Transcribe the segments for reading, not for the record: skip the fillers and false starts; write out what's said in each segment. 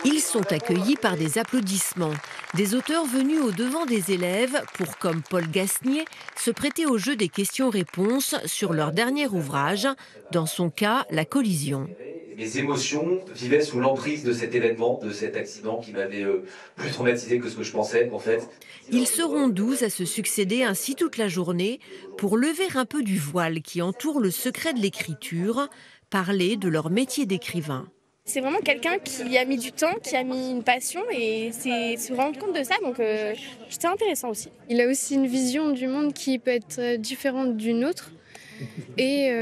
Ils sont accueillis par des applaudissements. Des auteurs venus au devant des élèves pour, comme Paul Gasnier, se prêter au jeu des questions-réponses sur leur dernier ouvrage, dans son cas, La collision. Mes émotions vivaient sous l'emprise de cet événement, de cet accident qui m'avait plus traumatisé que ce que je pensais en fait. Ils seront 12 à se succéder ainsi toute la journée pour lever un peu du voile qui entoure le secret de l'écriture, parler de leur métier d'écrivain. C'est vraiment quelqu'un qui a mis du temps, qui a mis une passion et c'est se rendre compte de ça, donc c'était intéressant aussi. Il a aussi une vision du monde qui peut être différente d'une autre et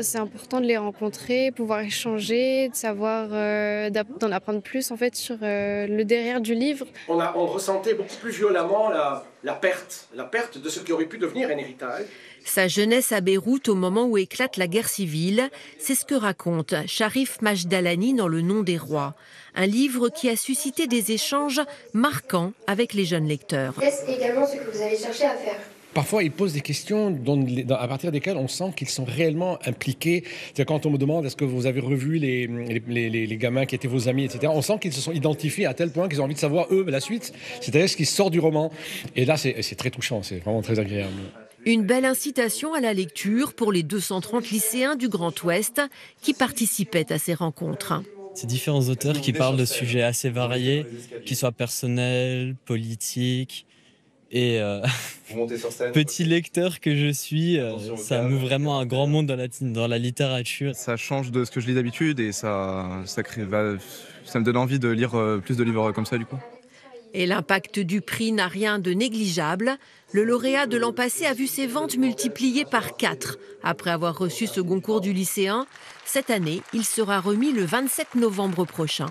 c'est important de les rencontrer, pouvoir échanger, de savoir, d'en apprendre plus en fait sur le derrière du livre. On ressentait beaucoup plus violemment la perte de ce qui aurait pu devenir un héritage. Sa jeunesse à Beyrouth au moment où éclate la guerre civile, c'est ce que raconte Sharif Majdalani dans Le Nom des rois, un livre qui a suscité des échanges marquants avec les jeunes lecteurs. Est-ce également ce que vous avez cherché à faire ? Parfois, ils posent des questions à partir desquelles on sent qu'ils sont réellement impliqués. C'est quand on me demande est-ce que vous avez revu les gamins qui étaient vos amis, etc. On sent qu'ils se sont identifiés à tel point qu'ils ont envie de savoir, eux, la suite, c'est-à-dire ce qui sort du roman. Et là, c'est très touchant, c'est vraiment très agréable. Une belle incitation à la lecture pour les 230 lycéens du Grand Ouest qui participaient à ces rencontres. C'est différents auteurs qui parlent de sujets assez variés, qui soient personnels, politiques. Et petit lecteur que je suis, ça m'ouvre vraiment un grand monde dans la littérature. Ça change de ce que je lis d'habitude et ça me donne envie de lire plus de livres comme ça du coup. Et l'impact du prix n'a rien de négligeable. Le lauréat de l'an passé a vu ses ventes multipliées par 4 après avoir reçu ce concours du lycéen. Cette année, il sera remis le 27 novembre prochain.